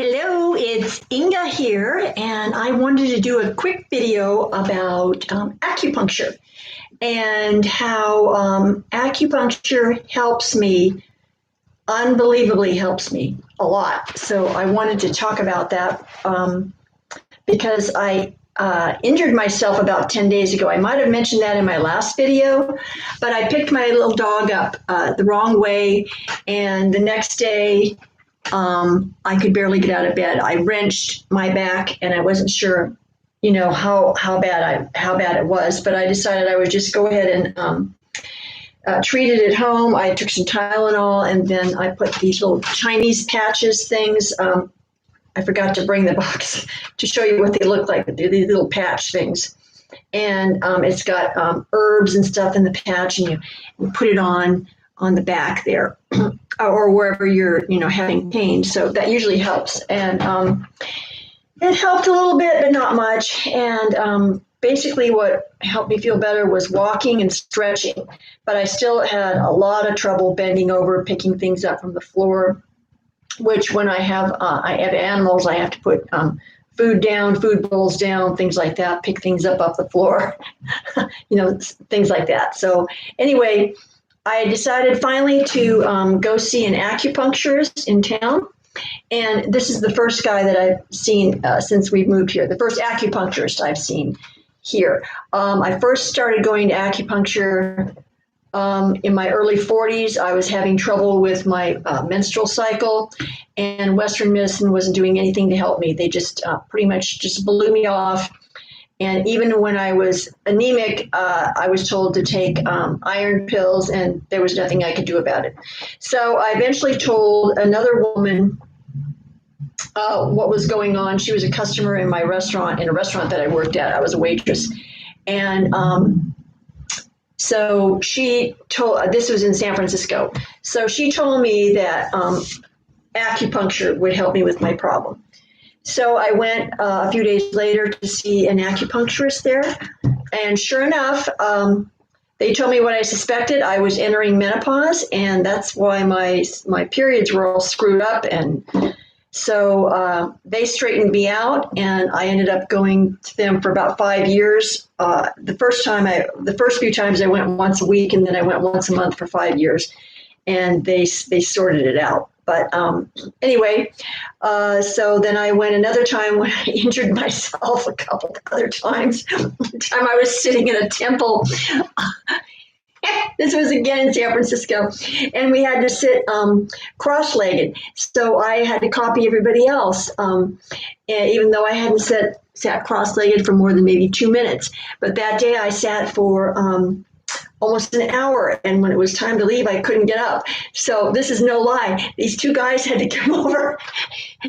Hello, it's Inga here, and I wanted to do a quick video about acupuncture and how acupuncture helps me, unbelievably helps me a lot. So I wanted to talk about that because I injured myself about 10 days ago. I might have mentioned that in my last video, but I picked my little dog up the wrong way, and the next day, I could barely get out of bed. I wrenched my back, and I wasn't sure, how bad it was. But I decided I would just go ahead and treat it at home. I took some Tylenol, and then I put these little Chinese patches things. I forgot to bring the box to show you what they look like. They're these little patch things, and it's got herbs and stuff in the patch, and you put it on the back there or wherever you're having pain. So that usually helps, and it helped a little bit but not much. And basically what helped me feel better was walking and stretching, but I still had a lot of trouble bending over, picking things up from the floor, which when I have animals, I have to put food down, food bowls down, things like that, pick things up off the floor, things like that. So anyway, I decided finally to go see an acupuncturist in town. And this is the first guy that I've seen since we've moved here, the first acupuncturist I've seen here. I first started going to acupuncture in my early 40s. I was having trouble with my menstrual cycle, and Western medicine wasn't doing anything to help me. They just pretty much just blew me off. And even when I was anemic, I was told to take iron pills, and there was nothing I could do about it. So I eventually told another woman what was going on. She was a customer in my restaurant, in a restaurant that I worked at. I was a waitress. And so she told, this was in San Francisco. So she told me that acupuncture would help me with my problem. So I went a few days later to see an acupuncturist there, and sure enough, they told me what I suspected. I was entering menopause, and that's why my periods were all screwed up. And so they straightened me out, and I ended up going to them for about 5 years. The first few times I went once a week, and then I went once a month for 5 years, and they sorted it out. But anyway, so then I went another time when I injured myself a couple other times. One time I was sitting in a temple. This was again in San Francisco, and we had to sit cross-legged. So I had to copy everybody else, even though I hadn't sat cross-legged for more than maybe 2 minutes. But that day I sat for almost an hour, and when it was time to leave, I couldn't get up. So this is no lie. These two guys had to come over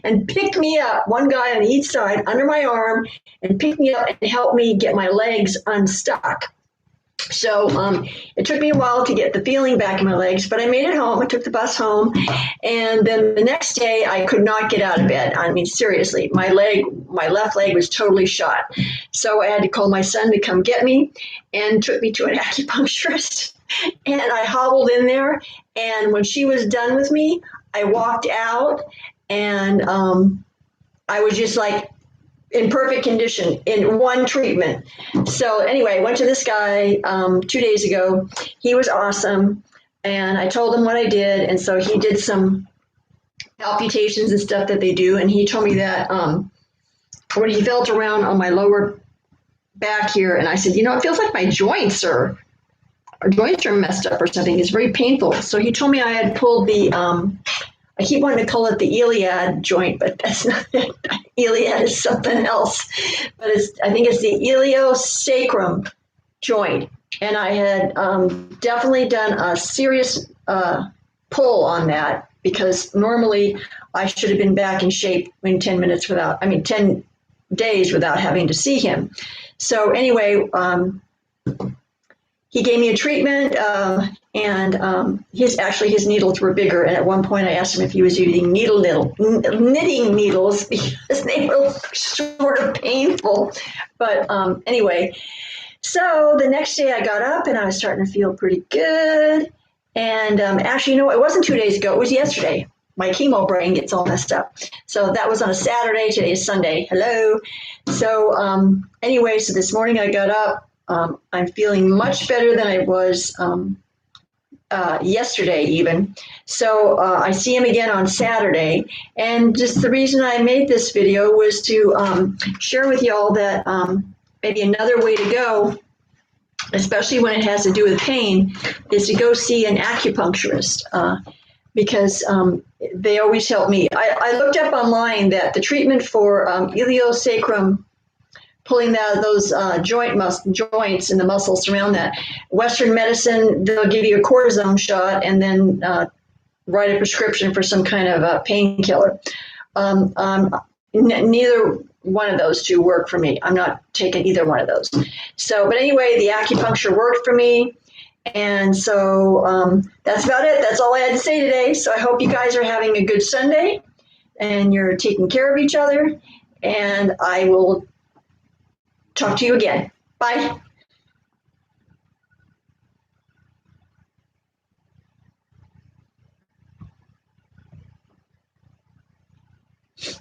and pick me up, one guy on each side under my arm, and pick me up and help me get my legs unstuck. So it took me a while to get the feeling back in my legs, but I made it home. I took the bus home, and then the next day I could not get out of bed. I mean, seriously, my left leg was totally shot. So I had to call my son to come get me, and took me to an acupuncturist. And I hobbled in there, and when she was done with me, I walked out, and I was just like in perfect condition in one treatment. So anyway, I went to this guy 2 days ago. He was awesome, and I told him what I did, and so he did some palpitations and stuff that they do, and he told me that when he felt around on my lower back here, and I said, it feels like my joints are messed up or something. It's very painful. So he told me I had pulled the I keep wanting to call it the iliac joint, but that's not it. Iliac is something else. But I think it's the iliosacrum joint. And I had definitely done a serious pull on that, because normally I should have been back in shape in 10 days without having to see him. So anyway, he gave me a treatment, and his needles were bigger. And at one point, I asked him if he was using knitting needles, because they were sort of painful. But anyway, so the next day I got up, and I was starting to feel pretty good. And actually, it wasn't 2 days ago. It was yesterday. my chemo brain gets all messed up. So that was on a Saturday. Today is Sunday. Hello. So anyway, so this morning I got up. I'm feeling much better than I was yesterday even. So I see him again on Saturday. And just the reason I made this video was to share with y'all that maybe another way to go, especially when it has to do with pain, is to go see an acupuncturist. Because they always help me. I looked up online that the treatment for iliosacrum, pulling those joints and the muscles around that, Western medicine, they'll give you a cortisone shot and then write a prescription for some kind of painkiller. Neither one of those two work for me. I'm not taking either one of those. So, but anyway, the acupuncture worked for me. And so that's about it. That's all I had to say today. So I hope you guys are having a good Sunday and you're taking care of each other. And I will talk to you again. Bye.